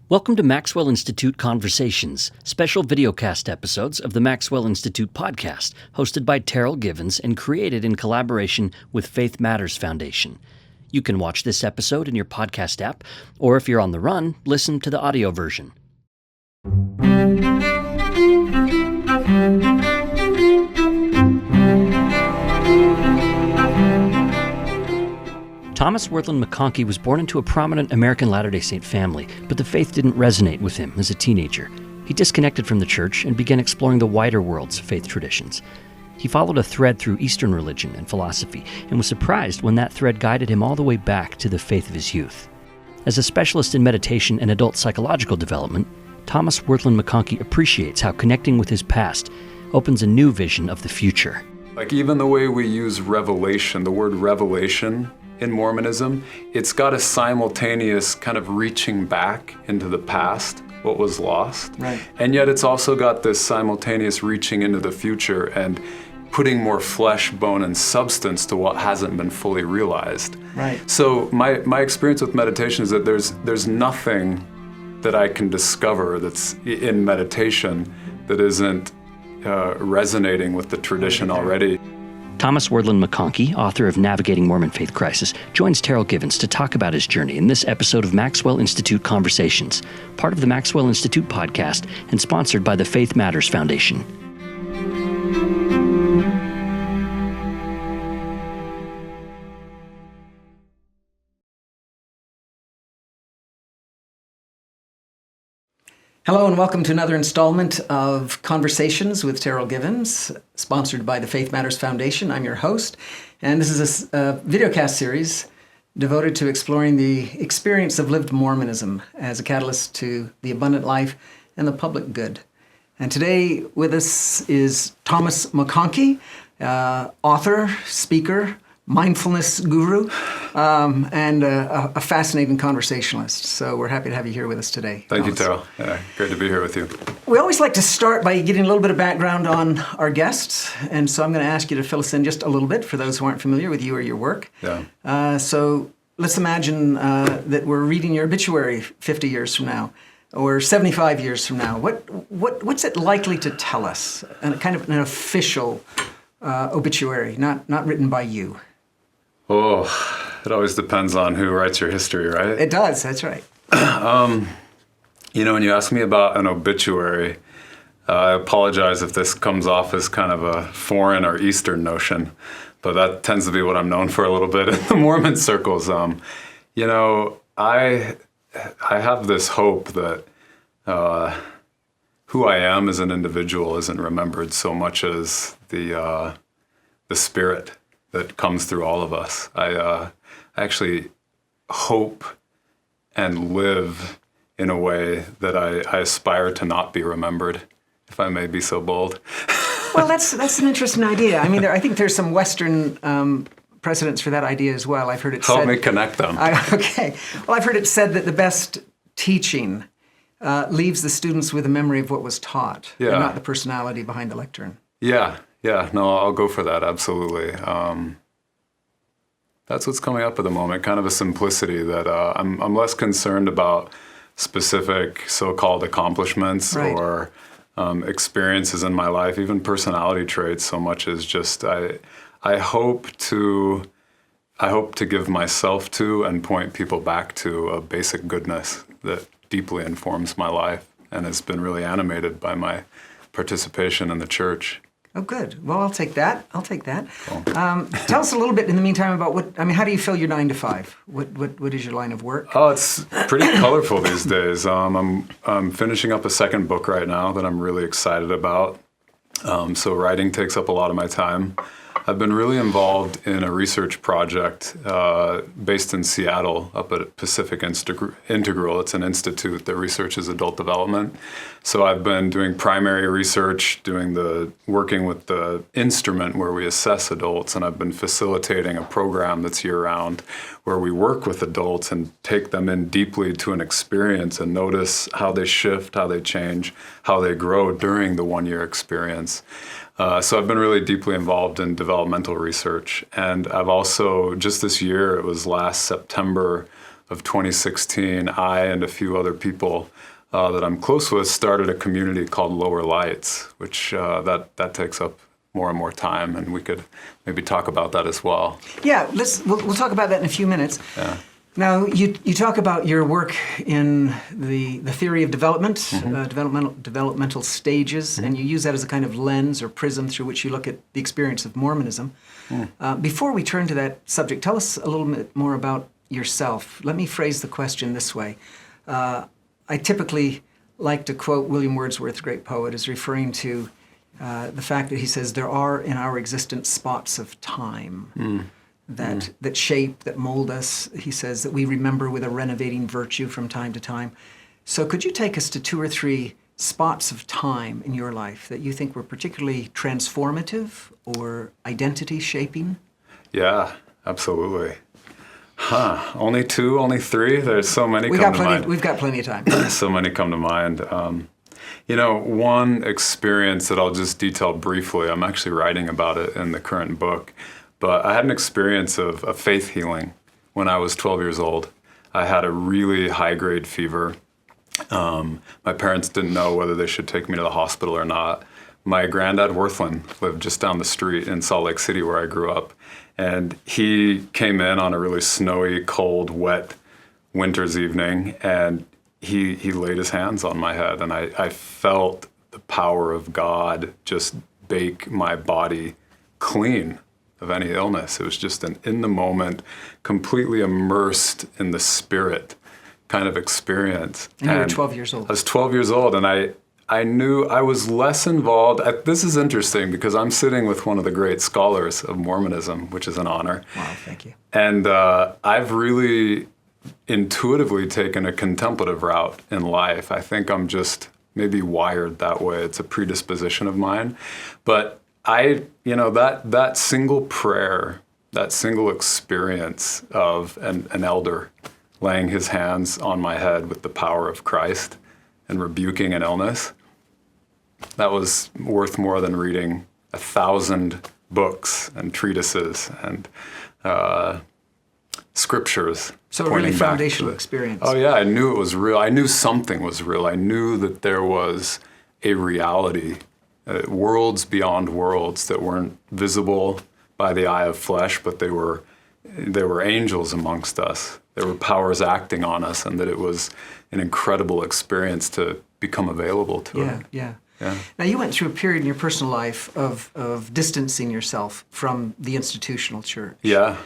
Welcome to Maxwell Institute Conversations, special videocast episodes of the Maxwell Institute podcast, hosted by Terryl Givens and created in collaboration with Faith Matters Foundation. You can watch this episode in your podcast app, or if you're on the run, listen to the audio version. Thomas Wirthlin Mcconkey was born into a prominent American Latter-day Saint family, but the faith didn't resonate with him as a teenager. He disconnected from the church and began exploring the wider world's faith traditions. He followed a thread through Eastern religion and philosophy and was surprised when that thread guided him all the way back to the faith of his youth. As a specialist in meditation and adult psychological development, Thomas Wirthlin Mcconkey appreciates how connecting with his past opens a new vision of the future. Like even the way we use revelation, the word revelation in Mormonism, it's got a simultaneous kind of reaching back into the past, what was lost. Right. And yet it's also got this simultaneous reaching into the future and putting more flesh, bone, and substance to what hasn't been fully realized. Right. So my experience with meditation is that there's nothing that I can discover that's in meditation that isn't resonating with the tradition already. Thomas Wirthlin Mcconkey, author of Navigating Mormon Faith Crisis, joins Terryl Givens to talk about his journey in this episode of Maxwell Institute Conversations, part of the Maxwell Institute podcast and sponsored by the Faith Matters Foundation. Hello and welcome to another installment of Conversations with Terryl Givens, sponsored by the Faith Matters Foundation. I'm your host, and this is a videocast series devoted to exploring the experience of lived Mormonism as a catalyst to the abundant life and the public good. And today with us is Thomas Mcconkey, author, speaker, mindfulness guru, and a fascinating conversationalist. So we're happy to have you here with us today. Thank you, Terryl. Yeah, great to be here with you. We always like to start by getting a little bit of background on our guests, and so I'm going to ask you to fill us in just a little bit for those who aren't familiar with you or your work. Yeah. So let's imagine that we're reading your obituary 50 years from now, or 75 years from now. What's it likely to tell us? And kind of an official obituary, not written by you. Oh, it always depends on who writes your history, right? It does, that's right. You know, when you ask me about an obituary, I apologize if this comes off as kind of a foreign or Eastern notion, but that tends to be what I'm known for a little bit in the Mormon circles. You know, I have this hope that who I am as an individual isn't remembered so much as the spirit that comes through all of us. I actually hope and live in a way that I aspire to not be remembered, if I may be so bold. Well, that's an interesting idea. I mean, I think there's some Western precedents for that idea as well. I've heard it said... Help me connect them. Okay. Well, I've heard it said that the best teaching leaves the students with a memory of what was taught, and not the personality behind the lectern. Yeah, no, I'll go for that, absolutely. That's what's coming up at the moment, kind of a simplicity that I'm less concerned about specific so-called accomplishments or experiences in my life, even personality traits, so much as just I hope to give myself to and point people back to a basic goodness that deeply informs my life and has been really animated by my participation in the church. Oh, good. Well, I'll take that. Cool. Tell us a little bit in the meantime about how do you fill your 9 to 5? What is your line of work? Oh, it's pretty colorful these days. I'm finishing up a second book right now that I'm really excited about. So writing takes up a lot of my time. I've been really involved in a research project based in Seattle up at Pacific Integral. It's an institute that researches adult development. So I've been doing primary research, working with the instrument where we assess adults, and I've been facilitating a program that's year-round where we work with adults and take them in deeply to an experience and notice how they shift, how they change, how they grow during the one-year experience. So I've been really deeply involved in developmental research. And I've also, just this year, it was last September, of 2016, I and a few other people that I'm close with started a community called Lower Lights, which that takes up more and more time, and we could maybe talk about that as well. Yeah, we'll talk about that in a few minutes. Yeah. Now, you talk about your work in the theory of development, developmental stages, and you use that as a kind of lens or prism through which you look at the experience of Mormonism. Before we turn to that subject, tell us a little bit more about yourself. Let me phrase the question this way. I typically like to quote William Wordsworth, the great poet, as referring to the fact that he says, there are in our existence spots of time that shape, that mold us. He says that we remember with a renovating virtue from time to time. So could you take us to 2 or 3 spots of time in your life that you think were particularly transformative or identity shaping? Yeah, absolutely. Only 2, only 3? There's so many come to mind. We've got plenty of time. So many come to mind. One experience that I'll just detail briefly, I'm actually writing about it in the current book, but I had an experience of faith healing when I was 12 years old. I had a really high-grade fever. My parents didn't know whether they should take me to the hospital or not. My granddad, Wirthlin, lived just down the street in Salt Lake City where I grew up. And he came in on a really snowy, cold, wet winter's evening, and he laid his hands on my head, and I felt the power of God just bake my body clean of any illness. It was just an in-the-moment, completely immersed in the Spirit kind of experience. And you were 12 years old. I was 12 years old, and I knew I was less involved. This is interesting because I'm sitting with one of the great scholars of Mormonism, which is an honor. Wow, thank you. And I've really intuitively taken a contemplative route in life. I think I'm just maybe wired that way. It's a predisposition of mine. But that single prayer, that single experience of an elder laying his hands on my head with the power of Christ and rebuking an illness, that was worth more than reading 1,000 books and treatises and scriptures. So a really foundational experience. Oh yeah, I knew it was real. I knew something was real. I knew that there was a reality, worlds beyond worlds that weren't visible by the eye of flesh, but they were angels amongst us. There were powers acting on us, and that it was an incredible experience to become available to it. Yeah. Now, you went through a period in your personal life of distancing yourself from the institutional church. Yeah.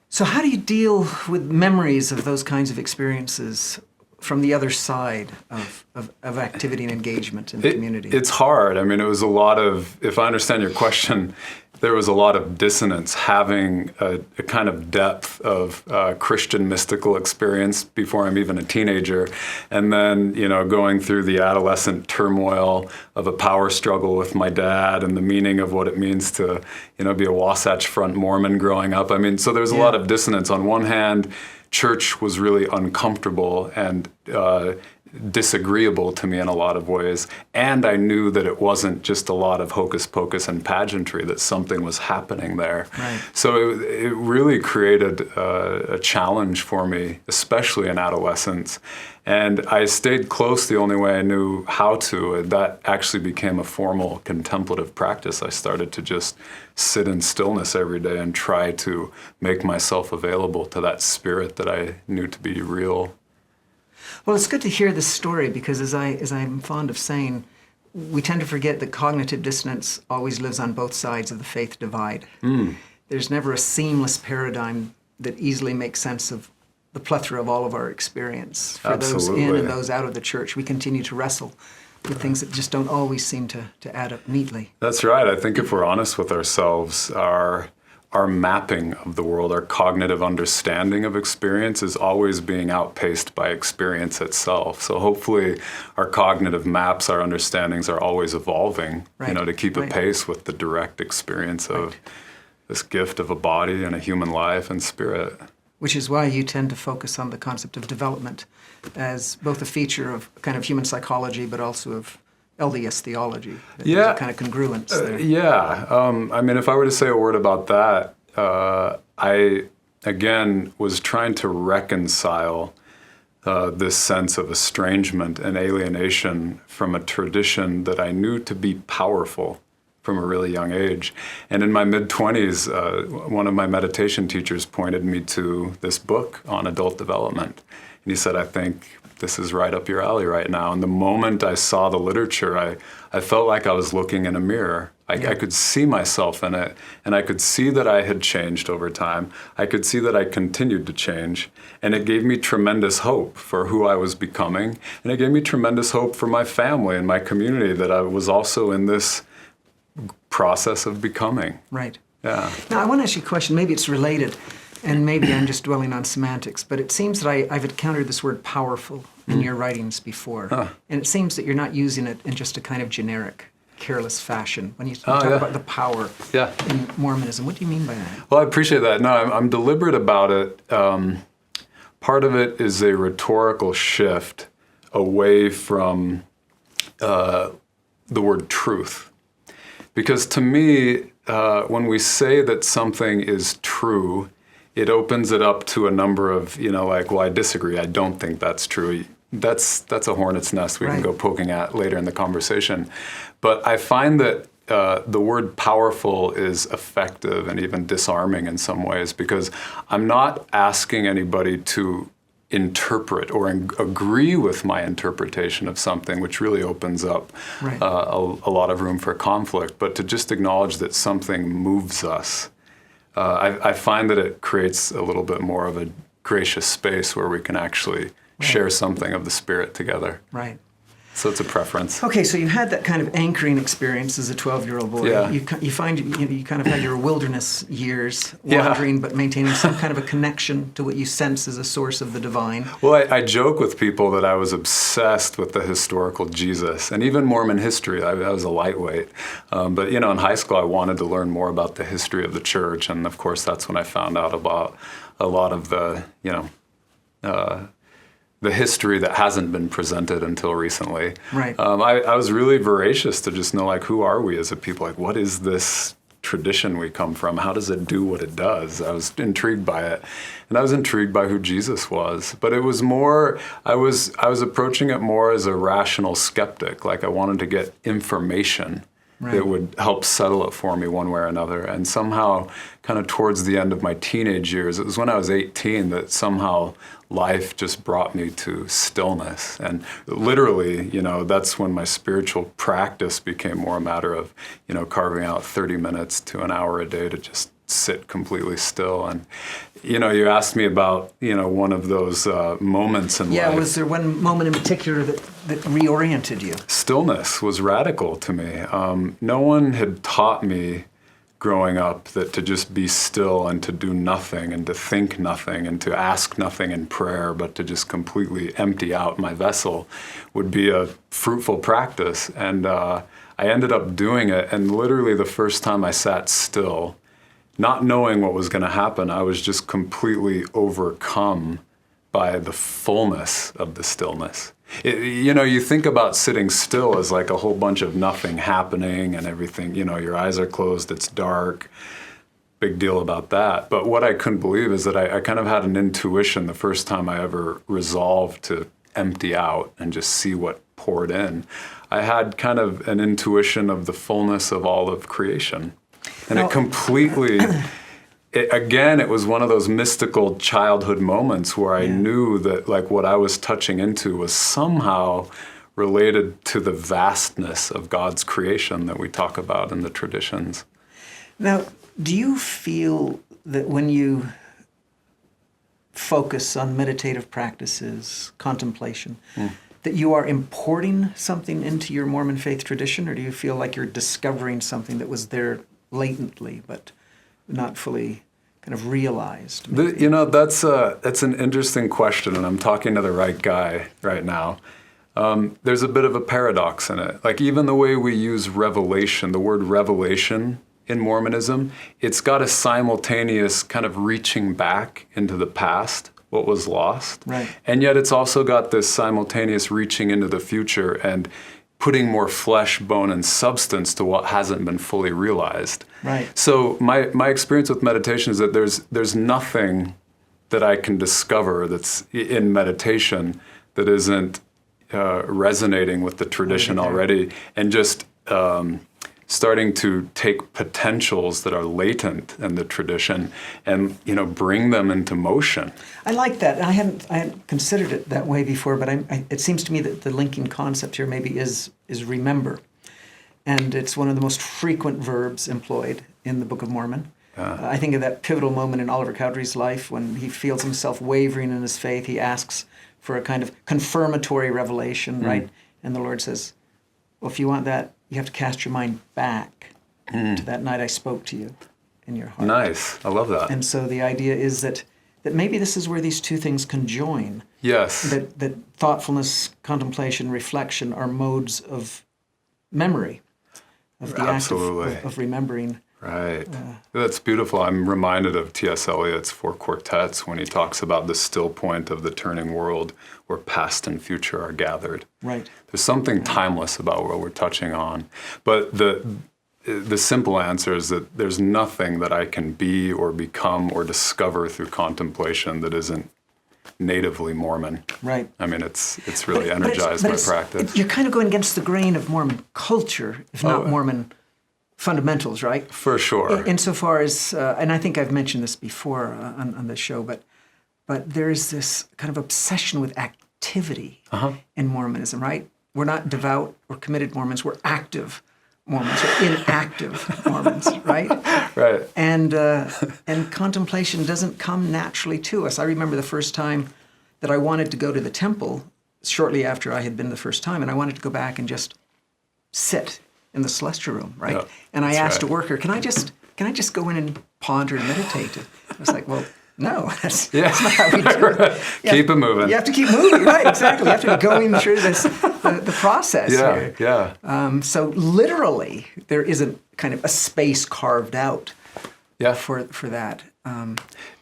So how do you deal with memories of those kinds of experiences from the other side of activity and engagement in the community? It's hard. I mean, it was a lot of, if I understand your question, there was a lot of dissonance, having a kind of depth of Christian mystical experience before I'm even a teenager, and then going through the adolescent turmoil of a power struggle with my dad and the meaning of what it means to be a Wasatch Front Mormon growing up. I mean, so there's a lot of dissonance. On one hand, church was really uncomfortable and disagreeable to me in a lot of ways, and I knew that it wasn't just a lot of hocus pocus and pageantry, that something was happening there. Right. So it really created a challenge for me, especially in adolescence, and I stayed close the only way I knew how to. That actually became a formal contemplative practice. I started to just sit in stillness every day and try to make myself available to that spirit that I knew to be real. Well, it's good to hear this story because, as I'm fond of saying, we tend to forget that cognitive dissonance always lives on both sides of the faith divide. There's never a seamless paradigm that easily makes sense of the plethora of all of our experience. For Absolutely. those in and those out of the church, we continue to wrestle with things that just don't always seem to add up neatly. That's right. I think if we're honest with ourselves, our mapping of the world, our cognitive understanding of experience is always being outpaced by experience itself. So hopefully our cognitive maps, our understandings are always evolving, to keep a pace with the direct experience of this gift of a body and a human life and spirit. Which is why you tend to focus on the concept of development as both a feature of kind of human psychology, but also of LDS theology. There's a kind of congruence there. I mean, if I were to say a word about that, again, was trying to reconcile this sense of estrangement and alienation from a tradition that I knew to be powerful from a really young age. And in my mid-20s, one of my meditation teachers pointed me to this book on adult development. And he said, I think this is right up your alley right now. And the moment I saw the literature, I felt like I was looking in a mirror. I could see myself in it, and I could see that I had changed over time. I could see that I continued to change, and it gave me tremendous hope for who I was becoming, and it gave me tremendous hope for my family and my community that I was also in this process of becoming. Right. Yeah. Now, I want to ask you a question. Maybe it's related, and maybe I'm just dwelling on semantics, but it seems that I've encountered this word powerful in your writings before, and it seems that you're not using it in just a kind of generic, careless fashion. When you talk about the power in Mormonism, what do you mean by that? Well, I appreciate that. No, I'm deliberate about it. Part of it is a rhetorical shift away from the word truth. Because to me, when we say that something is true, it opens it up to a number of, like, well, I disagree. I don't think that's true. That's a hornet's nest we can go poking at later in the conversation. But I find that the word powerful is effective and even disarming in some ways, because I'm not asking anybody to interpret or agree with my interpretation of something, which really opens up a lot of room for conflict, but to just acknowledge that something moves us. I find that it creates a little bit more of a gracious space where we can actually share something of the Spirit together. Right. So it's a preference. Okay, so you had that kind of anchoring experience as a 12-year-old boy. Yeah. You find you kind of had your wilderness years wandering, but maintaining some kind of a connection to what you sense as a source of the divine. Well, I joke with people that I was obsessed with the historical Jesus, and even Mormon history. I was a lightweight. But, in high school, I wanted to learn more about the history of the church, and of course, that's when I found out about a lot of the, the history that hasn't been presented until recently. Right. I was really voracious to just know, like, who are we as a people? Like, what is this tradition we come from? How does it do what it does? I was intrigued by it. And I was intrigued by who Jesus was. But it was more, I was approaching it more as a rational skeptic. Like, I wanted to get information that would help settle it for me one way or another. And somehow, kind of towards the end of my teenage years, it was when I was 18 that somehow life just brought me to stillness. And literally, that's when my spiritual practice became more a matter of, carving out 30 minutes to an hour a day to just sit completely still. And, you asked me about, one of those moments in life. Yeah, was there one moment in particular that reoriented you? Stillness was radical to me. No one had taught me growing up that to just be still and to do nothing and to think nothing and to ask nothing in prayer, but to just completely empty out my vessel would be a fruitful practice. And I ended up doing it. And literally the first time I sat still, not knowing what was going to happen, I was just completely overcome by the fullness of the stillness. You think about sitting still as like a whole bunch of nothing happening and everything, your eyes are closed, it's dark, big deal about that. But what I couldn't believe is that I kind of had an intuition the first time I ever resolved to empty out and just see what poured in. I had kind of an intuition of the fullness of all of creation. And it completely... It was one of those mystical childhood moments where I knew that, like, what I was touching into was somehow related to the vastness of God's creation that we talk about in the traditions. Now, do you feel that when you focus on meditative practices, contemplation, that you are importing something into your Mormon faith tradition, or do you feel like you're discovering something that was there latently, but not fully kind of realized? That's an interesting question, and I'm talking to the right guy right now. There's a bit of a paradox in it. Like, even the way we use revelation, the word revelation in Mormonism, it's got a simultaneous kind of reaching back into the past, what was lost. Right. And yet it's also got this simultaneous reaching into the future and putting more flesh, bone, and substance to what hasn't been fully realized. Right. So my experience with meditation is that there's nothing that I can discover that's in meditation that isn't resonating with the tradition already, and just starting to take potentials that are latent in the tradition and bring them into motion. I like that. I hadn't considered it that way before, but it seems to me that the linking concept here maybe is remember, and it's one of the most frequent verbs employed in the Book of Mormon. I think of that pivotal moment in Oliver Cowdery's life when he feels himself wavering in his faith. He asks for a kind of confirmatory revelation, right? And the Lord says, well, if you want that, you have to cast your mind back to that night I spoke to you in your heart. Nice. I love that. And so the idea is that maybe this is where these two things conjoin. Yes. That thoughtfulness, contemplation, reflection are modes of memory, of the Absolutely. act of remembering. Right. That's beautiful. I'm reminded of T.S. Eliot's Four Quartets when he talks about the still point of the turning world where past and future are gathered. Right. There's something timeless about what we're touching on. But the simple answer is that there's nothing that I can be or become or discover through contemplation that isn't natively Mormon. Right. I mean, it's really energized by practice. You're kind of going against the grain of Mormon culture, if not Mormon fundamentals, right? For sure. Insofar as, and I think I've mentioned this before on the show, but there is this kind of obsession with activity in Mormonism, right? We're not devout or committed Mormons. We're active Mormons or inactive Mormons, right? Right. And contemplation doesn't come naturally to us. I remember the first time that I wanted to go to the temple shortly after I had been the first time, and I wanted to go back and just sit in the celestial room, right? Yeah, and I asked a worker, can I just go in and ponder and meditate? I was like, well, no, that's not how we do it. Keep it moving. You have to keep moving, right? Exactly. You have to be going through the process here. Yeah. So literally, there isn't kind of a space carved out for that.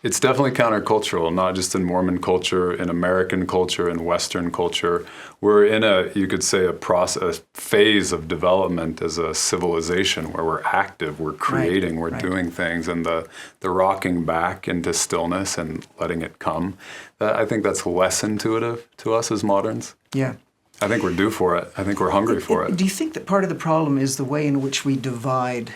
It's definitely countercultural, not just in Mormon culture, in American culture, in Western culture. We're in you could say, a phase of development as a civilization where we're active, we're creating, we're doing things, and the rocking back into stillness and letting it come. I think that's less intuitive to us as moderns. Yeah. I think we're due for it. I think we're hungry for it. Do you think that part of the problem is the way in which we divide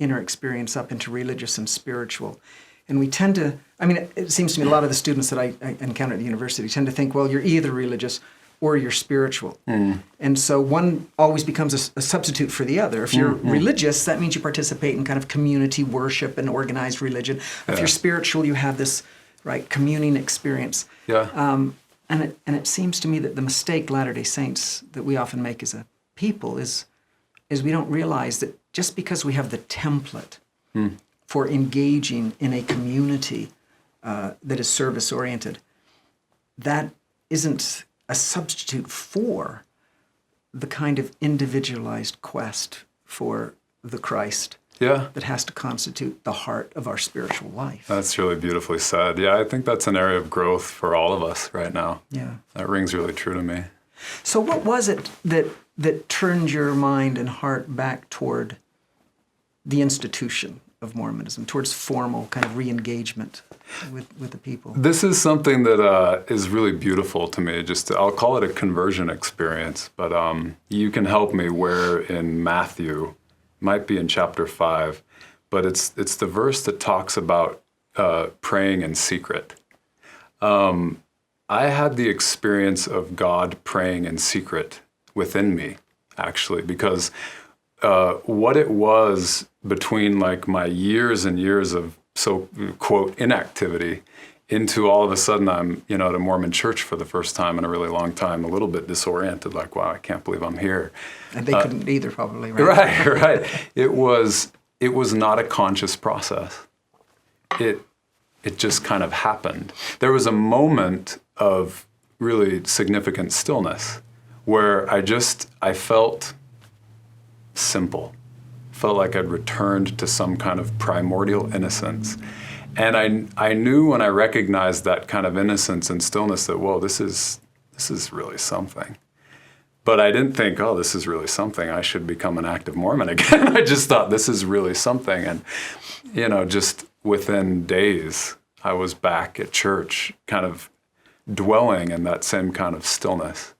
inner experience up into religious and spiritual? And we tend to, it seems to me a lot of the students that I encounter at the university tend to think, well, you're either religious or you're spiritual. And so one always becomes a substitute for the other. If you're religious, that means you participate in kind of community worship and organized religion. If you're spiritual, you have this communing experience. Yeah. And it seems to me that the mistake Latter-day Saints that we often make as a people is we don't realize that just because we have the template for engaging in a community that is service-oriented, that isn't a substitute for the kind of individualized quest for the Christ that has to constitute the heart of our spiritual life. That's really beautifully said. Yeah, I think that's an area of growth for all of us right now. Yeah. That rings really true to me. So what was it that turned your mind and heart back toward the institution of Mormonism, towards formal kind of re-engagement with the people? This is something that is really beautiful to me. I'll call it a conversion experience, but you can help me where in Matthew, might be in chapter 5, but it's the verse that talks about praying in secret. I had the experience of God praying in secret within me, actually, because what it was between my years and years of quote inactivity into all of a sudden I'm at a Mormon church for the first time in a really long time, a little bit disoriented, wow, I can't believe I'm here. And they couldn't either, probably, right? Right. It was not a conscious process. It just kind of happened. There was a moment of really significant stillness where I felt simple. Felt like I'd returned to some kind of primordial innocence. And I knew when I recognized that kind of innocence and stillness that, whoa, this is really something. But I didn't think, oh, this is really something. I should become an active Mormon again. I just thought this is really something. And, just within days, I was back at church, kind of dwelling in that same kind of stillness.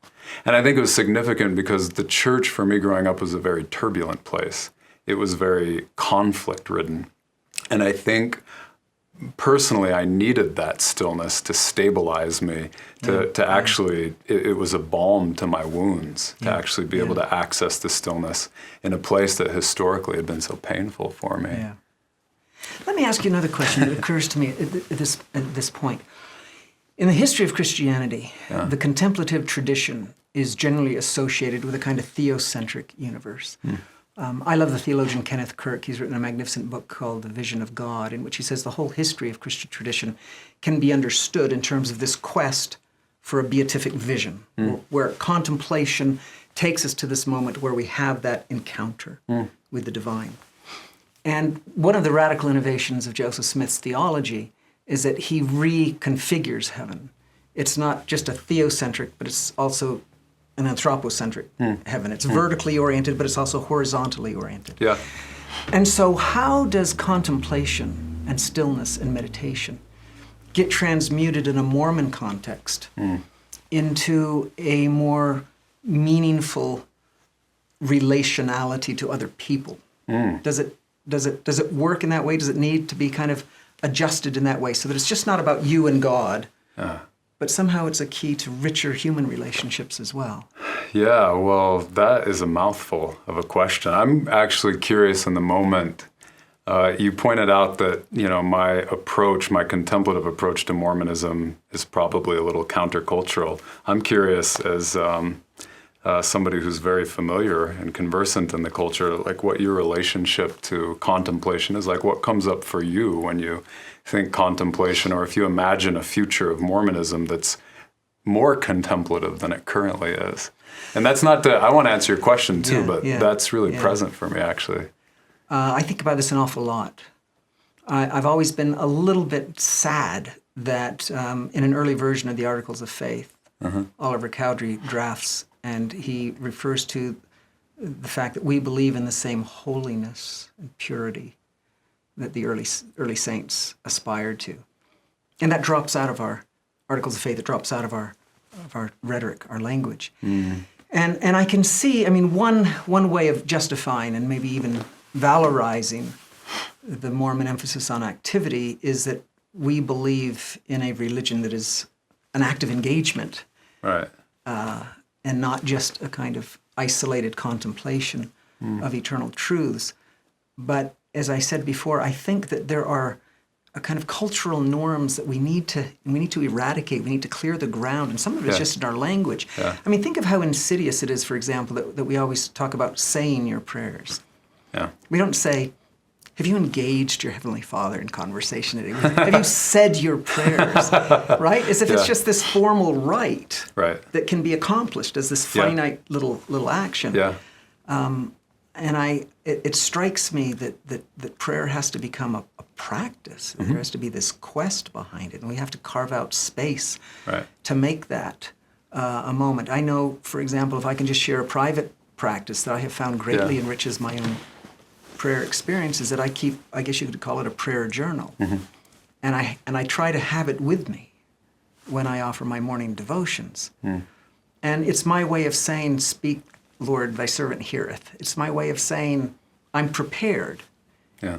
And I think it was significant because the church for me growing up was a very turbulent place. It was very conflict-ridden. And I think personally I needed that stillness to stabilize me, to actually, it was a balm to my wounds, to actually be able to access the stillness in a place that historically had been so painful for me. Yeah. Let me ask you another question that occurs to me at this point. In the history of Christianity, the contemplative tradition is generally associated with a kind of theocentric universe. I love the theologian Kenneth Kirk. He's written a magnificent book called The Vision of God, in which he says the whole history of Christian tradition can be understood in terms of this quest for a beatific vision, where contemplation takes us to this moment where we have that encounter with the divine. And one of the radical innovations of Joseph Smith's theology is that he reconfigures heaven. It's not just a theocentric, but it's also an anthropocentric heaven. It's vertically oriented, but it's also horizontally oriented. Yeah. And so how does contemplation and stillness and meditation get transmuted in a Mormon context into a more meaningful relationality to other people? Does it work in that way? Does it need to be kind of adjusted in that way so that it's just not about you and God, but somehow it's a key to richer human relationships as well? Yeah, well, that is a mouthful of a question. I'm actually curious in the moment. You pointed out that, my approach, my contemplative approach to Mormonism is probably a little countercultural. I'm curious as somebody who's very familiar and conversant in the culture, like what your relationship to contemplation is like. What comes up for you when you think contemplation, or if you imagine a future of Mormonism that's more contemplative than it currently is? And that's not I want to answer your question too, but that's really present for me, actually. I think about this an awful lot. I've always been a little bit sad that in an early version of the Articles of Faith, Oliver Cowdery drafts, and he refers to the fact that we believe in the same holiness and purity that the early saints aspired to. And that drops out of our Articles of Faith, it drops out of our rhetoric, our language. And I can see, one way of justifying and maybe even valorizing the Mormon emphasis on activity is that we believe in a religion that is an active engagement. Right. And not just a kind of isolated contemplation of eternal truths. But as I said before, I think that there are a kind of cultural norms that we need to eradicate. We need to clear the ground, and some of it's just in our language. Yeah. Think of how insidious it is, for example, that we always talk about saying your prayers. Yeah. We don't say, have you engaged your Heavenly Father in conversation today? Have you said your prayers? Right? As if it's just this formal rite that can be accomplished as this finite little action. Yeah. And it strikes me that prayer has to become a practice. There has to be this quest behind it, and we have to carve out space to make that a moment. I know, for example, if I can just share a private practice that I have found greatly enriches my own prayer experience, is that I keep, I guess you could call it a prayer journal. And I try to have it with me when I offer my morning devotions. And it's my way of saying, speak, Lord, thy servant heareth. It's my way of saying, I'm prepared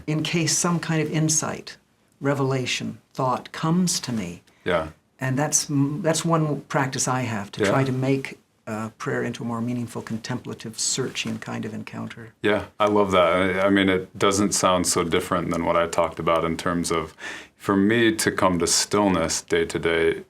in case some kind of insight, revelation, thought comes to me. Yeah. And that's one practice I have, to try to make prayer into a more meaningful, contemplative, searching kind of encounter. Yeah, I love that. It doesn't sound so different than what I talked about in terms of, for me to come to stillness day to day,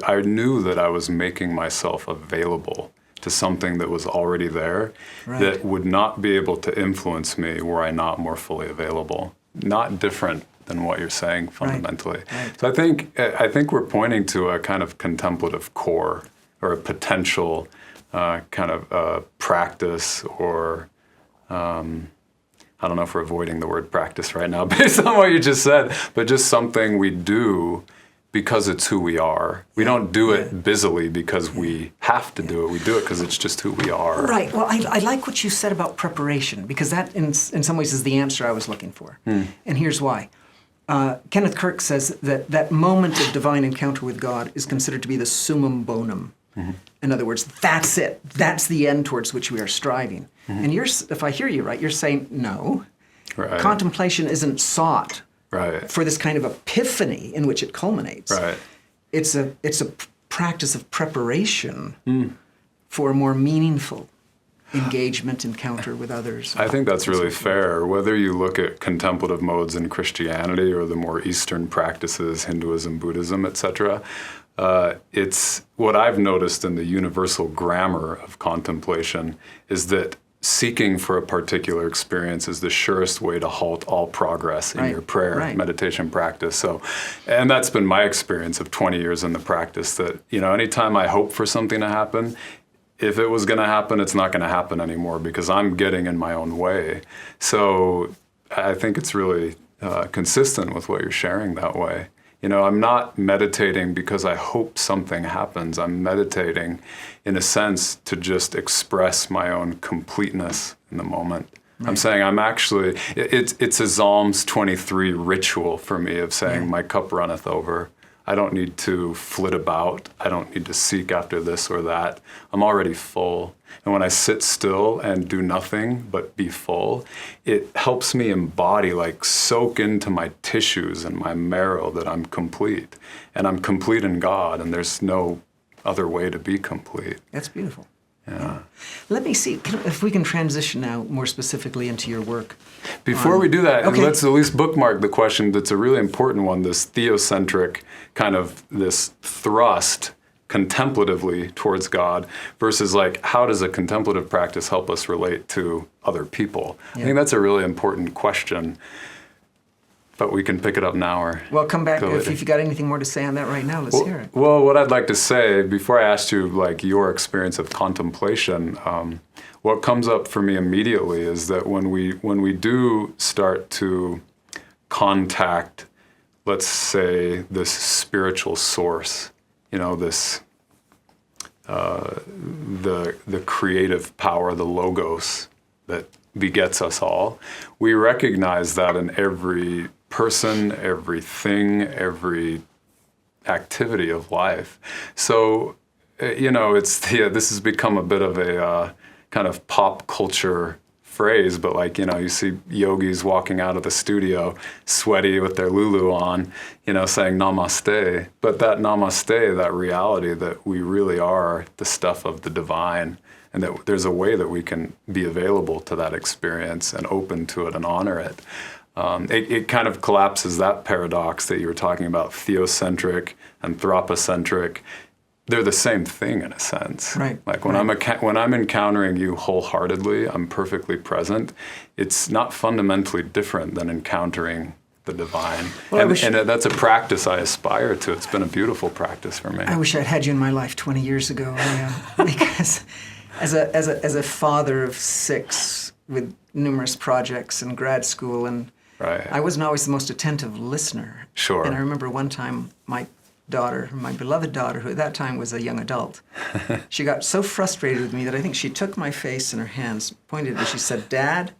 I knew that I was making myself available to something that was already there, that would not be able to influence me were I not more fully available. Not different than what you're saying fundamentally. Right. So I think we're pointing to a kind of contemplative core, or a potential kind of practice, or I don't know if we're avoiding the word practice right now based on what you just said, but just something we do because it's who we are. We don't do it busily because we have to do it. We do it because it's just who we are. Right. Well, I like what you said about preparation, because that in some ways is the answer I was looking for. And here's why. Kenneth Kirk says that moment of divine encounter with God is considered to be the summum bonum. In other words, that's it. That's the end towards which we are striving. And if I hear you right, you're saying, no, contemplation isn't sought for this kind of epiphany in which it culminates. Right. It's a practice of preparation for a more meaningful engagement, encounter with others. I think that's really fair. Whether you look at contemplative modes in Christianity or the more Eastern practices, Hinduism, Buddhism, etc., it's what I've noticed in the universal grammar of contemplation is that seeking for a particular experience is the surest way to halt all progress in your prayer, meditation practice. So, and that's been my experience of 20 years in the practice, that, anytime I hope for something to happen, if it was going to happen, it's not going to happen anymore because I'm getting in my own way. So I think it's really consistent with what you're sharing that way. I'm not meditating because I hope something happens. I'm meditating, in a sense, to just express my own completeness in the moment. Right. I'm saying I'm actually, it's a Psalms 23 ritual for me of saying, my cup runneth over. I don't need to flit about. I don't need to seek after this or that. I'm already full. And when I sit still and do nothing but be full, it helps me embody, soak into my tissues and my marrow that I'm complete. And I'm complete in God, and there's no other way to be complete. That's beautiful. Yeah. Let me see if we can transition now more specifically into your work. Before we do that, let's at least bookmark the question that's a really important one, this theocentric kind of this thrust contemplatively towards God versus how does a contemplative practice help us relate to other people? I think that's a really important question. But we can pick it up now or... Well, come back. If you've got anything more to say on that right now, let's hear it. Well, what I'd like to say, before I asked you, your experience of contemplation, what comes up for me immediately is that when we do start to contact, let's say, this spiritual source, this, the creative power, the logos that begets us all, we recognize that in every person, everything, every activity of life. So, this has become a bit of a kind of pop culture phrase, but you see yogis walking out of the studio sweaty with their lulu on, saying namaste. But that namaste, that reality that we really are the stuff of the divine, and that there's a way that we can be available to that experience and open to it and honor it. It kind of collapses that paradox that you were talking about, theocentric, anthropocentric. They're the same thing in a sense. Right. When I'm encountering you wholeheartedly, I'm perfectly present. It's not fundamentally different than encountering the divine. Well, and that's a practice I aspire to. It's been a beautiful practice for me. I wish I'd had you in my life 20 years ago, because as a father of 6 with numerous projects and grad school, and I wasn't always the most attentive listener. Sure. And I remember one time my daughter, my beloved daughter, who at that time was a young adult, she got so frustrated with me that I think she took my face in her hands, pointed at it, she said, "Dad,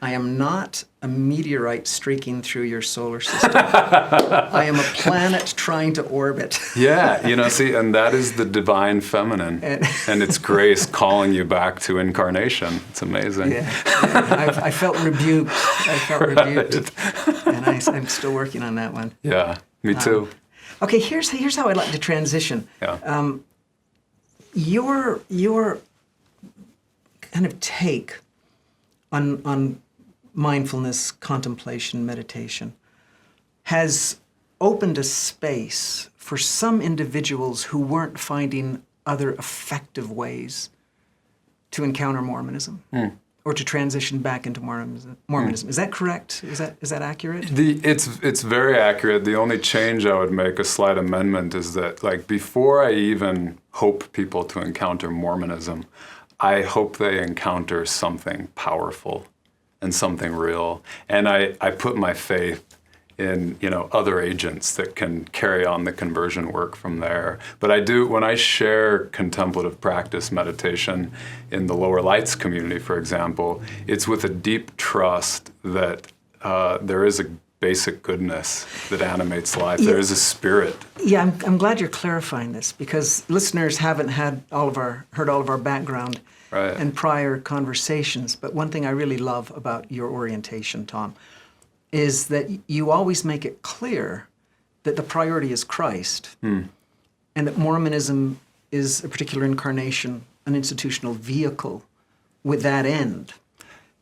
I am not a meteorite streaking through your solar system. I am a planet trying to orbit." Yeah, and that is the divine feminine, and it's grace calling you back to incarnation. It's amazing. Yeah. I felt rebuked. And I'm still working on that one. Yeah, me too. Okay, here's how I'd like to transition. Yeah. Your kind of take on mindfulness, contemplation, meditation has opened a space for some individuals who weren't finding other effective ways to encounter Mormonism or to transition back into Mormonism. Is that correct? Is that accurate? It's very accurate. The only change I would make, a slight amendment, is that before I even hope people to encounter Mormonism, I hope they encounter something powerful and something real. And I put my faith in other agents that can carry on the conversion work from there. But when I share contemplative practice meditation in the lower lights community, for example, it's with a deep trust that there is a basic goodness that animates life. There is a spirit. Yeah, I'm glad you're clarifying this, because listeners haven't heard all of our background and prior conversations. But one thing I really love about your orientation, Tom, is that you always make it clear that the priority is Christ, and that Mormonism is a particular incarnation, an institutional vehicle with that end.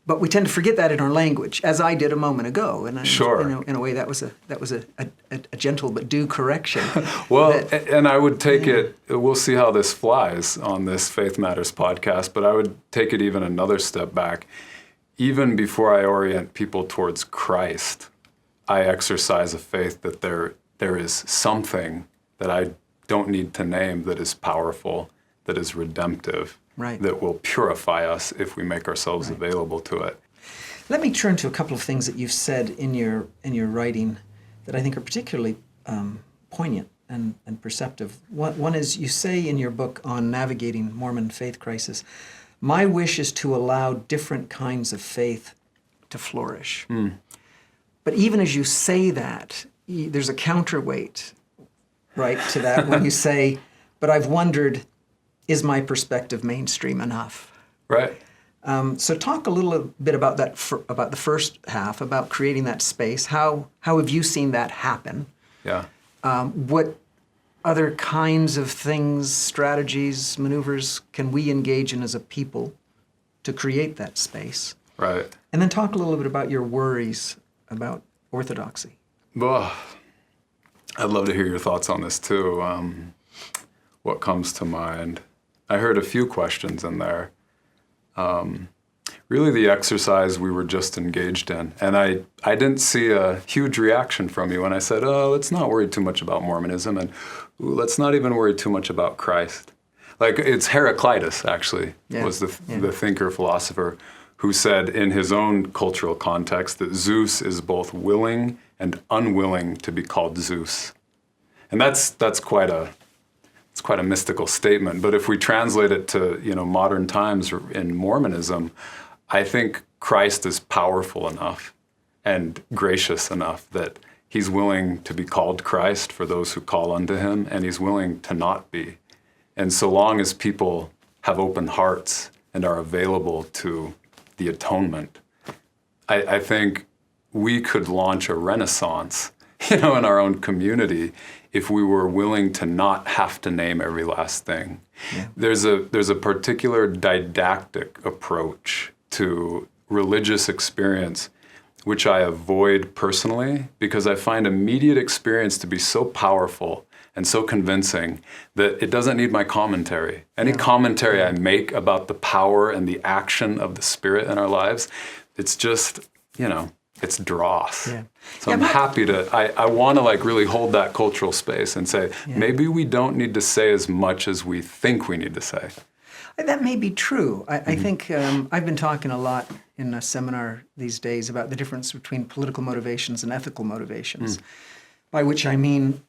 But we tend to forget that in our language, as I did a moment ago. And in a way, that was a gentle but due correction. Well, and I would take it. We'll see how this flies on this Faith Matters podcast. But I would take it even another step back. Even before I orient people towards Christ, I exercise a faith that there is something that I don't need to name that is powerful, that is redemptive, that will purify us if we make ourselves available to it. Let me turn to a couple of things that you've said in your writing that I think are particularly poignant and perceptive. One is, you say in your book on navigating Mormon faith crisis, "My wish is to allow different kinds of faith to flourish." But even as you say that, there's a counterweight, to that when you say, "But I've wondered, is my perspective mainstream enough?" Right. So talk a little bit about that, about the first half, about creating that space. How have you seen that happen? Yeah. What other kinds of things, strategies, maneuvers can we engage in as a people to create that space? Right. And then talk a little bit about your worries about orthodoxy. Well, I'd love to hear your thoughts on this too. What comes to mind? I heard a few questions in there. Really the exercise we were just engaged in. And I didn't see a huge reaction from you when I said, let's not worry too much about Mormonism, and let's not even worry too much about Christ. Like, it's Heraclitus, actually, was the thinker, philosopher, who said in his own cultural context that Zeus is both willing and unwilling to be called Zeus. And that's quite a mystical statement. But if we translate it to modern times in Mormonism, I think Christ is powerful enough and gracious enough that he's willing to be called Christ for those who call unto him, and he's willing to not be. And so long as people have open hearts and are available to the atonement, I think we could launch a renaissance, in our own community if we were willing to not have to name every last thing. Yeah. There's a particular didactic approach to religious experience which I avoid personally because I find immediate experience to be so powerful and so convincing that it doesn't need my commentary. Any commentary I make about the power and the action of the Spirit in our lives, it's just, it's dross. Yeah. So I'm happy to, I want to really hold that cultural space and say, maybe we don't need to say as much as we think we need to say. That may be true. I think I've been talking a lot in a seminar these days about the difference between political motivations and ethical motivations, by which I mean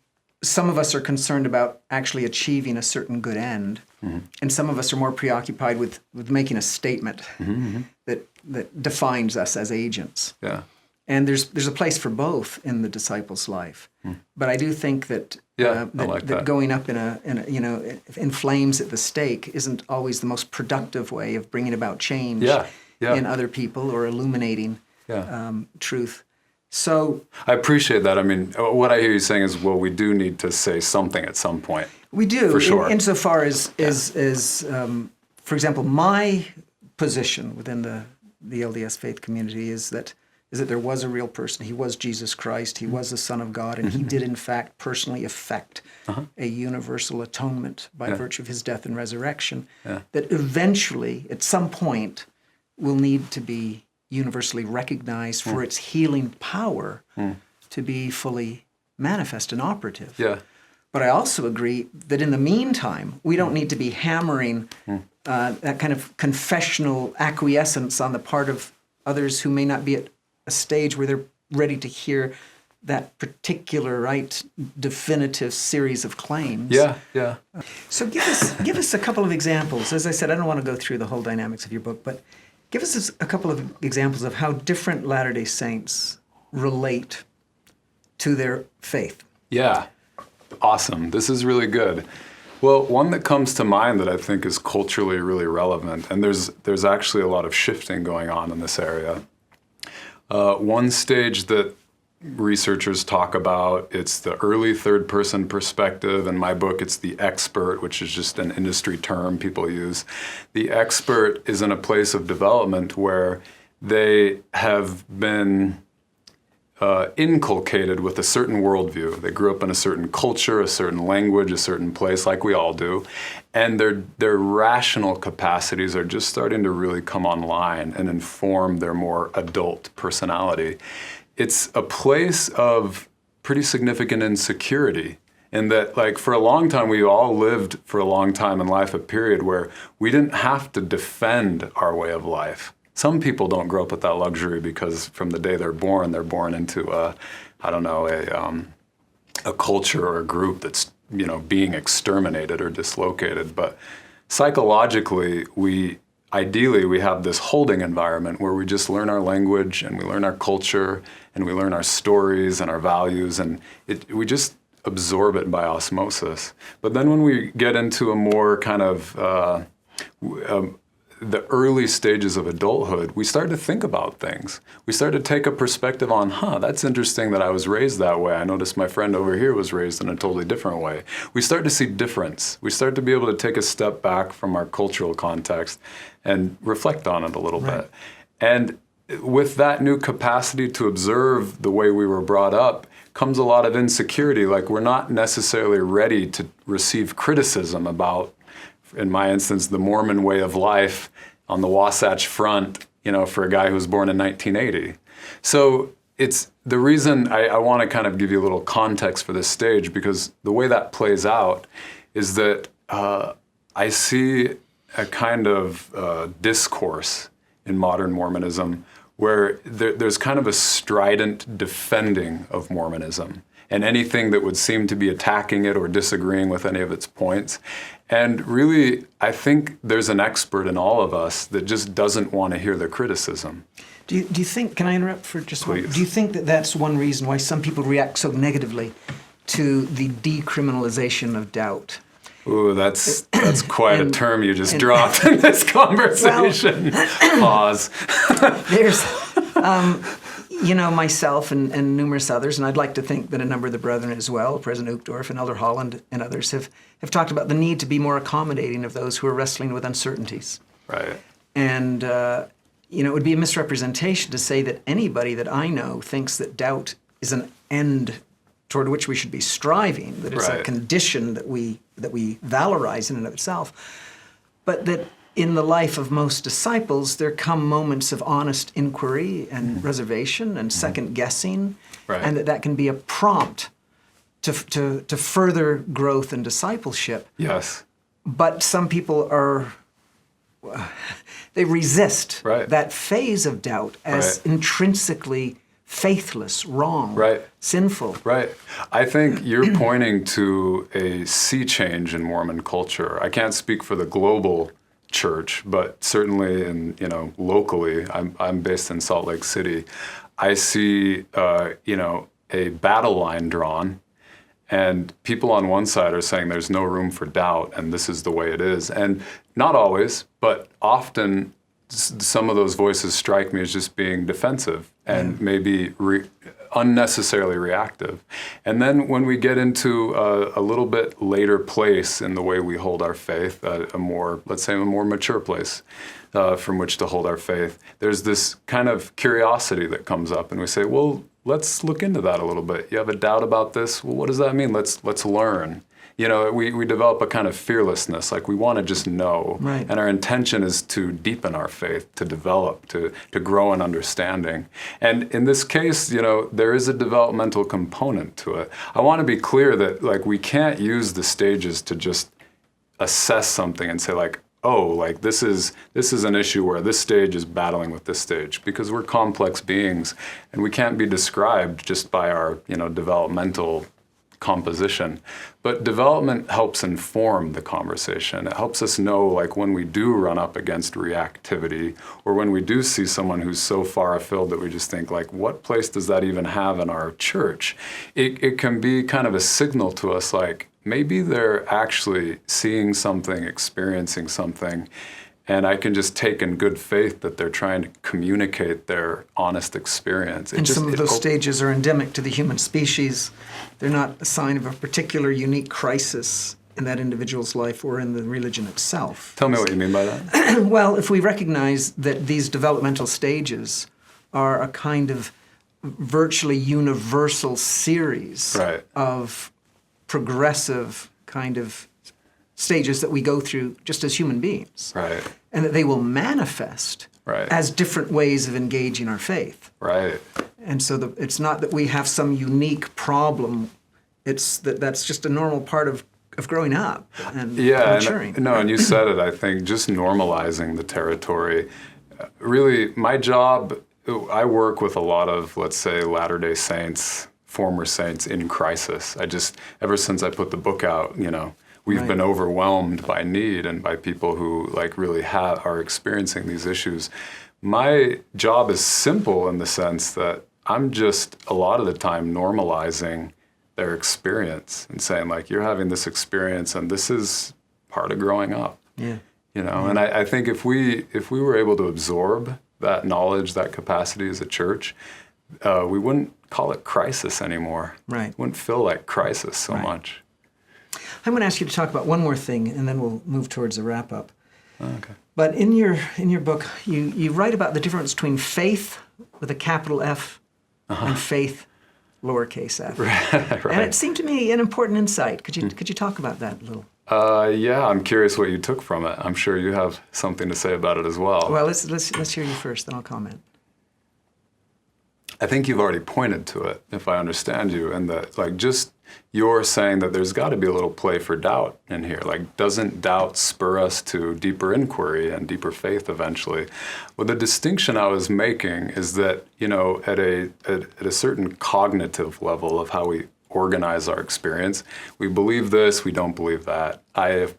some of us are concerned about actually achieving a certain good end, and some of us are more preoccupied with making a statement that defines us as agents. Yeah. And there's a place for both in the disciple's life. But I do think that that going up in flames at the stake isn't always the most productive way of bringing about change in other people or illuminating truth. So I appreciate that. I mean, what I hear you saying is, well, we do need to say something at some point. We do, for sure. Insofar as for example, my position within the LDS faith community is that there was a real person. He was Jesus Christ. He was the Son of God, and he did, in fact, personally effect a universal atonement by virtue of his death and resurrection that eventually, at some point, will need to be universally recognized for its healing power to be fully manifest and operative. Yeah. But I also agree that in the meantime, we don't need to be hammering that kind of confessional acquiescence on the part of others who may not be at a stage where they're ready to hear that particular, right, definitive series of claims. Yeah, yeah. So give us a couple of examples. As I said, I don't want to go through the whole dynamics of your book, but give us a couple of examples of how different Latter-day Saints relate to their faith. Yeah, awesome. This is really good. Well, one that comes to mind that I think is culturally really relevant, and there's actually a lot of shifting going on in this area. One stage that researchers talk about, it's the early third-person perspective. In my book, it's the expert, which is just an industry term people use. The expert is in a place of development where they have been inculcated with a certain worldview. They grew up in a certain culture, a certain language, a certain place, like we all do. And their rational capacities are just starting to really come online and inform their more adult personality. It's a place of pretty significant insecurity in that, like, for a long time, we all lived for a long time in life a period where we didn't have to defend our way of life. Some people don't grow up with that luxury because from the day they're born into a culture or a group that's, being exterminated or dislocated. But psychologically, we have this holding environment where we just learn our language and we learn our culture and we learn our stories and our values, and we just absorb it by osmosis. But then when we get into a more kind of the early stages of adulthood, we start to think about things. We start to take a perspective on, that's interesting that I was raised that way. I noticed my friend over here was raised in a totally different way. We start to see difference. We start to be able to take a step back from our cultural context and reflect on it a little bit. And with that new capacity to observe the way we were brought up comes a lot of insecurity. Like, we're not necessarily ready to receive criticism about, in my instance, the Mormon way of life on the Wasatch Front, for a guy who was born in 1980. So it's the reason I want to kind of give you a little context for this stage, because the way that plays out is that I see a kind of discourse in modern Mormonism where there's kind of a strident defending of Mormonism and anything that would seem to be attacking it or disagreeing with any of its points. And really, I think there's an expert in all of us that just doesn't want to hear the criticism. Do you think, can I interrupt for just one? Please. Do you think that that's one reason why some people react so negatively to the decriminalization of doubt? Ooh, that's quite a term you just dropped in this conversation. Pause. There's, myself and numerous others, and I'd like to think that a number of the brethren as well, President Uchtdorf and Elder Holland and others, have talked about the need to be more accommodating of those who are wrestling with uncertainties. Right. And, it would be a misrepresentation to say that anybody that I know thinks that doubt is an end toward which we should be striving, that it's a condition that we valorize in and of itself, but that in the life of most disciples, there come moments of honest inquiry and reservation and second guessing, and that can be a prompt to further growth and discipleship. Yes. But some people they resist that phase of doubt as intrinsically faithless, wrong, sinful. Right. I think you're pointing to a sea change in Mormon culture. I can't speak for the global church, but certainly in, locally, I'm based in Salt Lake City. I see, a battle line drawn, and people on one side are saying there's no room for doubt, and this is the way it is. And not always, but often some of those voices strike me as just being defensive and maybe unnecessarily reactive. And then when we get into a little bit later place in the way we hold our faith, a more mature place from which to hold our faith, there's this kind of curiosity that comes up, and we say, well, let's look into that a little bit. You have a doubt about this? Well, what does that mean? Let's learn. We develop a kind of fearlessness, like we want to just know. Right. And our intention is to deepen our faith, to develop, to grow in understanding. And in this case, there is a developmental component to it. I want to be clear that, we can't use the stages to just assess something and say, oh, like this is an issue where this stage is battling with this stage, because we're complex beings and we can't be described just by our, developmental composition. But development helps inform the conversation. It helps us know, like, when we do run up against reactivity, or when we do see someone who's so far afield that we just think, like, what place does that even have in our church? It can be kind of a signal to us, like, maybe they're actually seeing something, experiencing something, and I can just take in good faith that they're trying to communicate their honest experience. And some of those stages are endemic to the human species. They're not a sign of a particular unique crisis in that individual's life or in the religion itself. Tell me what you mean by that. Well, if we recognize that these developmental stages are a kind of virtually universal series of progressive kind of stages that we go through just as human beings. Right. And that they will manifest as different ways of engaging our faith. Right. And so it's not that we have some unique problem. It's that's just a normal part of growing up and maturing. And you said it, I think, just normalizing the territory. Really, my job, I work with a lot of, let's say, Latter-day Saints, former saints in crisis. Ever since I put the book out, we've been overwhelmed by need and by people who really are experiencing these issues. My job is simple in the sense that I'm just a lot of the time normalizing their experience and saying, like, you're having this experience and this is part of growing up. Yeah. And I think if we were able to absorb that knowledge, that capacity as a church, we wouldn't call it crisis anymore. Right. It wouldn't feel like crisis so much. I'm going to ask you to talk about one more thing, and then we'll move towards a wrap-up. Okay. But in your book, you write about the difference between faith with a capital F and faith, lowercase f. Right. And it seemed to me an important insight. Could you talk about that a little? Yeah, I'm curious what you took from it. I'm sure you have something to say about it as well. Well, let's hear you first, then I'll comment. I think you've already pointed to it, if I understand you, and that, just you're saying that there's got to be a little play for doubt in here. Doesn't doubt spur us to deeper inquiry and deeper faith eventually? Well, the distinction I was making is that, at a certain cognitive level of how we organize our experience, we believe this, we don't believe that. I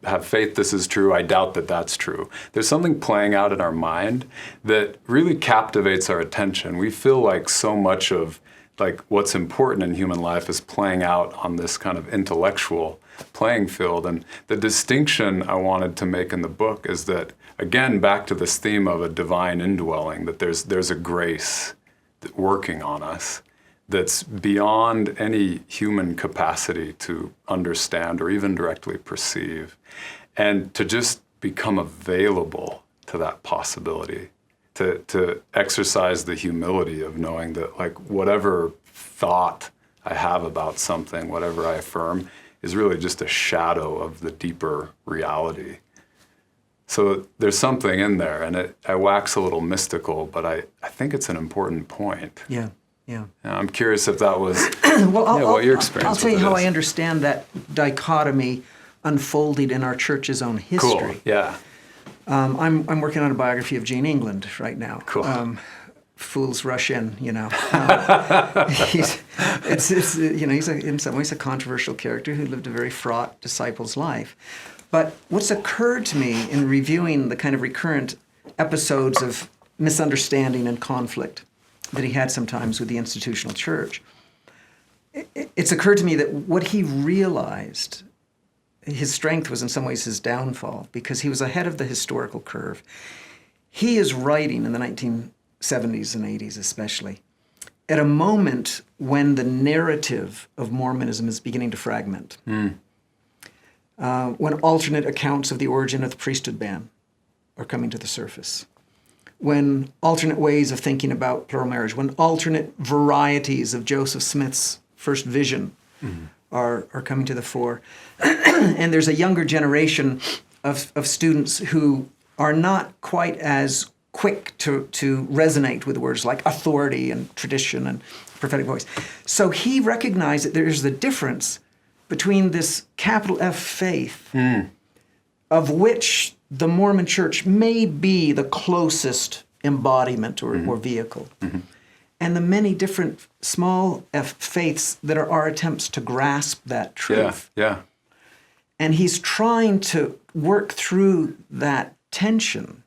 have faith this is true, I doubt that that's true. There's something playing out in our mind that really captivates our attention. We feel like so much of what's important in human life is playing out on this kind of intellectual playing field. And the distinction I wanted to make in the book is that, again, back to this theme of a divine indwelling, that there's a grace working on us that's beyond any human capacity to understand or even directly perceive, and to just become available to that possibility, to exercise the humility of knowing that, whatever thought I have about something, whatever I affirm, is really just a shadow of the deeper reality. So there's something in there, and I wax a little mystical, but I think it's an important point. Yeah. I'm curious if that was what your experience. I'll tell you how I understand that dichotomy unfolded in our church's own history. Cool. Yeah. I'm working on a biography of Jane England right now. Cool. Fools rush in, he's in some ways a controversial character who lived a very fraught disciple's life. But what's occurred to me in reviewing the kind of recurrent episodes of misunderstanding and conflict that he had sometimes with the institutional church, it's occurred to me that what he realized, his strength was in some ways his downfall, because he was ahead of the historical curve. He is writing in the 1970s and 80s especially, at a moment when the narrative of Mormonism is beginning to fragment. When alternate accounts of the origin of the priesthood ban are coming to the surface. When alternate ways of thinking about plural marriage, when alternate varieties of Joseph Smith's first vision are coming to the fore. And there's a younger generation of students who are not quite as quick to resonate with words like authority and tradition and prophetic voice. So he recognized that there's the difference between this capital F faith of which the Mormon Church may be the closest embodiment or vehicle. Mm-hmm. And the many different small f faiths that are our attempts to grasp that truth. Yeah. And he's trying to work through that tension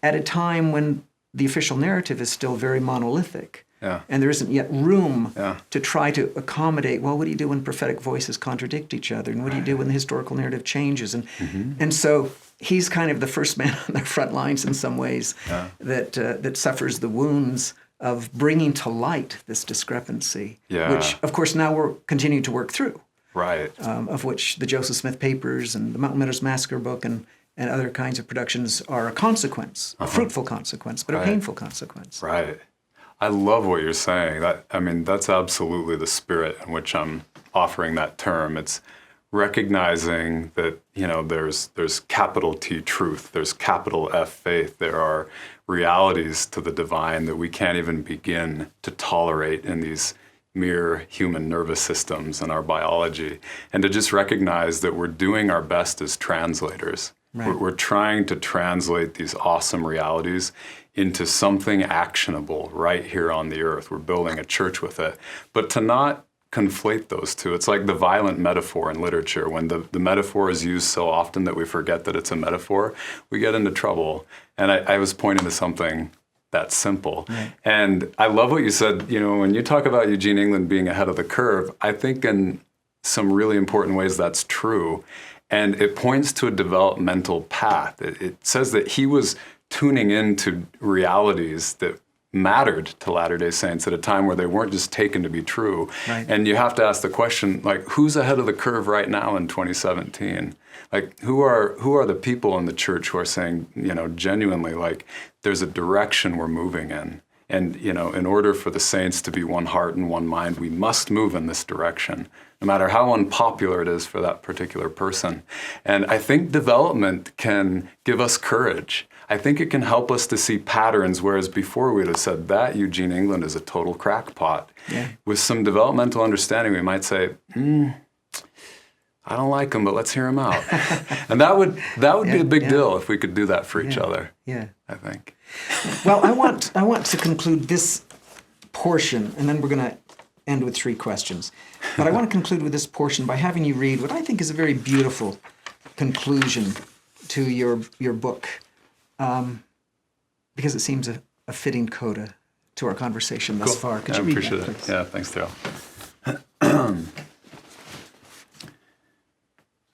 at a time when the official narrative is still very monolithic. Yeah. And there isn't yet room to try to accommodate, well, what do you do when prophetic voices contradict each other? And what do you do when the historical narrative changes? And so he's kind of the first man on the front lines in some ways that suffers the wounds of bringing to light this discrepancy, which, of course, now we're continuing to work through. Right. Of which the Joseph Smith Papers and the Mountain Meadows Massacre book and other kinds of productions are a consequence, a fruitful consequence, but a painful consequence. Right. I love what you're saying. That's absolutely the spirit in which I'm offering that term. It's recognizing that, there's capital T truth, there's capital F faith, there are realities to the divine that we can't even begin to tolerate in these mere human nervous systems and our biology, and to just recognize that we're doing our best as translators. Right. We're trying to translate these awesome realities into something actionable right here on the earth. We're building a church with it. But to not conflate those two, it's like the violent metaphor in literature. When the metaphor is used so often that we forget that it's a metaphor, we get into trouble. And I was pointing to something that's simple. Right. And I love what you said, when you talk about Eugene England being ahead of the curve, I think in some really important ways that's true. And it points to a developmental path. It says that he was tuning into realities that mattered to Latter-day Saints at a time where they weren't just taken to be true. Right. And you have to ask the question, who's ahead of the curve right now in 2017? Who are the people in the church who are saying, genuinely, there's a direction we're moving in. And, in order for the saints to be one heart and one mind, we must move in this direction, no matter how unpopular it is for that particular person. And I think development can give us courage. I think it can help us to see patterns, whereas before we would have said that Eugene England is a total crackpot. Yeah. With some developmental understanding, we might say, I don't like him, but let's hear him out. And that would be a big deal if we could do that for each other. Yeah, I think. Well, I want to conclude this portion, and then we're going to end with 3 questions. But I want to conclude with this portion by having you read what I think is a very beautiful conclusion to your book, because it seems a fitting coda to our conversation thus far. Could you read that, please? Yeah, thanks, Terryl.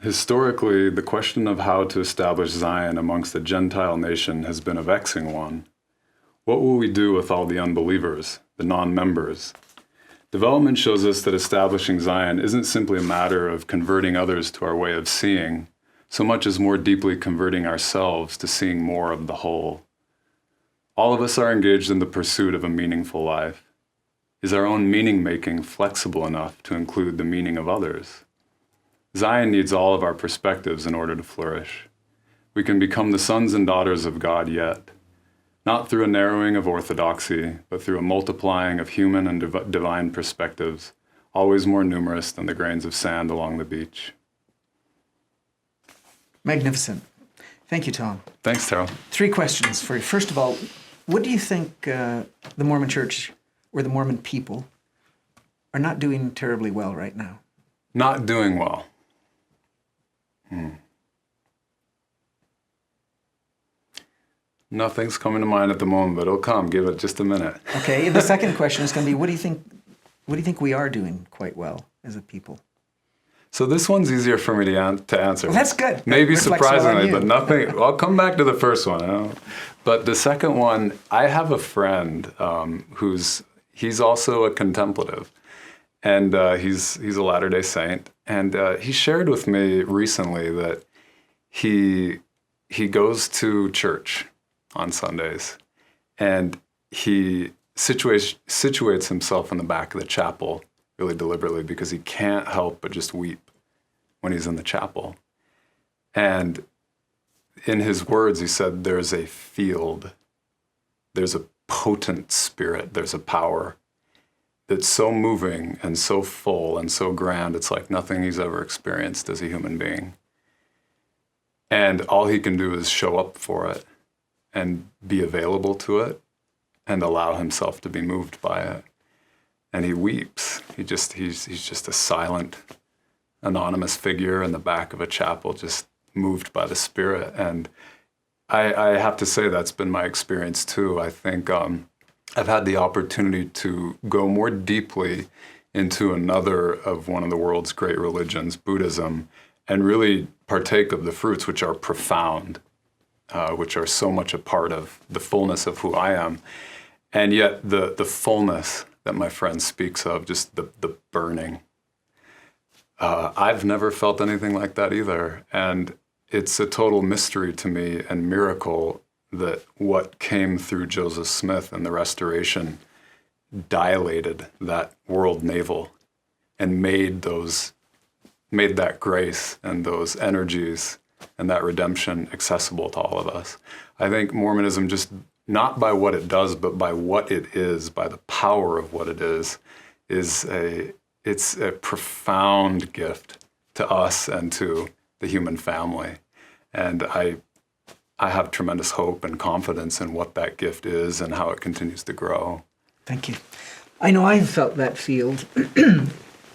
Historically, the question of how to establish Zion amongst a Gentile nation has been a vexing one. What will we do with all the unbelievers, the non-members? Development shows us that establishing Zion isn't simply a matter of converting others to our way of seeing, so much as more deeply converting ourselves to seeing more of the whole. All of us are engaged in the pursuit of a meaningful life. Is our own meaning-making flexible enough to include the meaning of others? Zion needs all of our perspectives in order to flourish. We can become the sons and daughters of God yet, not through a narrowing of orthodoxy, but through a multiplying of human and divine perspectives, always more numerous than the grains of sand along the beach. Magnificent. Thank you, Tom. Thanks, Terryl. 3 questions for you. First of all, what do you think the Mormon Church or the Mormon people are not doing terribly well right now? Not doing well. Nothing's coming to mind at the moment, but it'll come. Give it just a minute. Okay. The second question is going to be, what do you think we are doing quite well as a people? So this one's easier for me to answer. Well, that's good. Maybe surprisingly, but nothing. I'll come back to the first one. But the second one, I have a friend he's also a contemplative, and he's a Latter-day Saint, and he shared with me recently that he goes to church on Sundays, and he situates himself in the back of the chapel really deliberately because he can't help but just weep when he's in the chapel. And in his words, he said, there's a field, there's a potent spirit, there's a power that's so moving and so full and so grand, it's like nothing he's ever experienced as a human being. And all he can do is show up for it and be available to it and allow himself to be moved by it. And he weeps. He's just a silent, anonymous figure in the back of a chapel, just moved by the Spirit. And I have to say that's been my experience too. I think I've had the opportunity to go more deeply into another of one of the world's great religions, Buddhism, and really partake of the fruits, which are profound, which are so much a part of the fullness of who I am. And yet the fullness that my friend speaks of, just the burning, I've never felt anything like that either. And it's a total mystery to me and miracle that what came through Joseph Smith and the Restoration dilated that world navel and made that grace and those energies and that redemption accessible to all of us. I think Mormonism, just not by what it does, but by what it is, by the power of what it is it's a profound gift to us and to the human family. And I have tremendous hope and confidence in what that gift is and how it continues to grow. Thank you. I know I've felt that field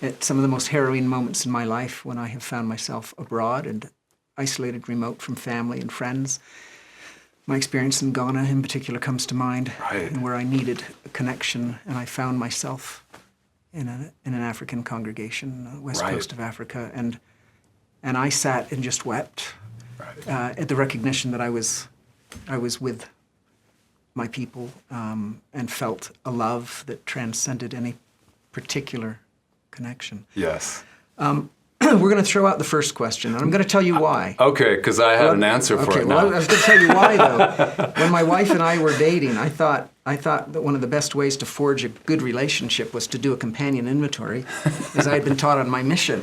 at some of the most harrowing moments in my life when I have found myself abroad and isolated, remote from family and friends. My experience in Ghana in particular comes to mind, right. And where I needed a connection, and I found myself in an African congregation, west right. coast of Africa, and I sat and just wept Right. at the recognition that I was with my people, and felt a love that transcended any particular connection. Yes. We're going to throw out the first question, and I'm going to tell you why. Okay, because I had an answer for it now. Well, I was going to tell you why, though. When my wife and I were dating, I thought that one of the best ways to forge a good relationship was to do a companion inventory, as I had been taught on my mission,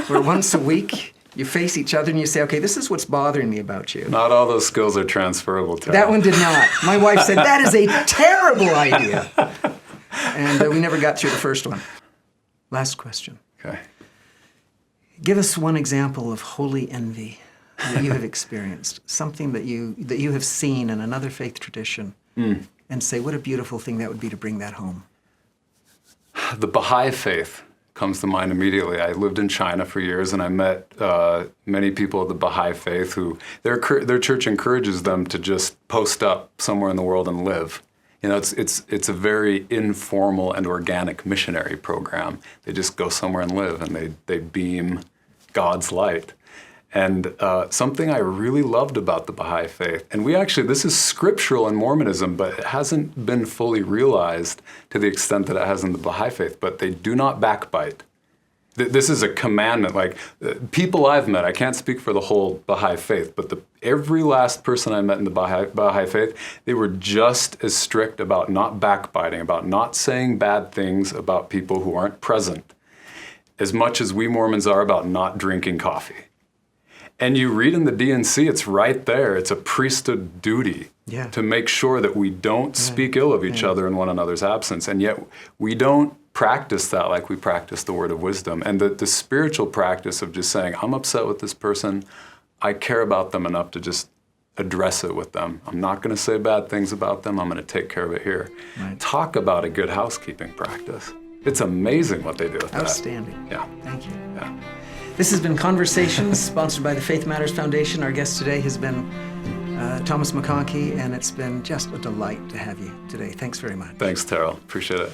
where once a week you face each other and you say, okay, this is what's bothering me about you. Not all those skills are transferable, Terryl. That one did not. My wife said, that is a terrible idea. And we never got through the first one. Last question. Okay. Give us one example of holy envy that you have experienced, something that you have seen in another faith tradition, and say, what a beautiful thing that would be to bring that home. The Baha'i Faith comes to mind immediately. I lived in China for years, and I met many people of the Baha'i Faith who their church encourages them to just post up somewhere in the world and live. You know, it's a very informal and organic missionary program. They just go somewhere and live, and they beam God's light. And something I really loved about the Baha'i Faith, and this is scriptural in Mormonism, but it hasn't been fully realized to the extent that it has in the Baha'i Faith, but they do not backbite. This is a commandment. Like, people I've met, I can't speak for the whole Baha'i Faith, but every last person I met in the Baha'i Faith, they were just as strict about not backbiting, about not saying bad things about people who aren't present, as much as we Mormons are about not drinking coffee. And you read in the D&C, it's right there. It's a priesthood duty to make sure that we don't speak ill of each other in one another's absence. And yet we don't practice that like we practice the word of wisdom. And the spiritual practice of just saying, I'm upset with this person. I care about them enough to just address it with them. I'm not going to say bad things about them. I'm going to take care of it here. Right. Talk about a good housekeeping practice. It's amazing what they do with that. Outstanding. Yeah. Thank you. Yeah. This has been Conversations, sponsored by the Faith Matters Foundation. Our guest today has been Thomas McConkie, and it's been just a delight to have you today. Thanks very much. Thanks, Terryl. Appreciate it.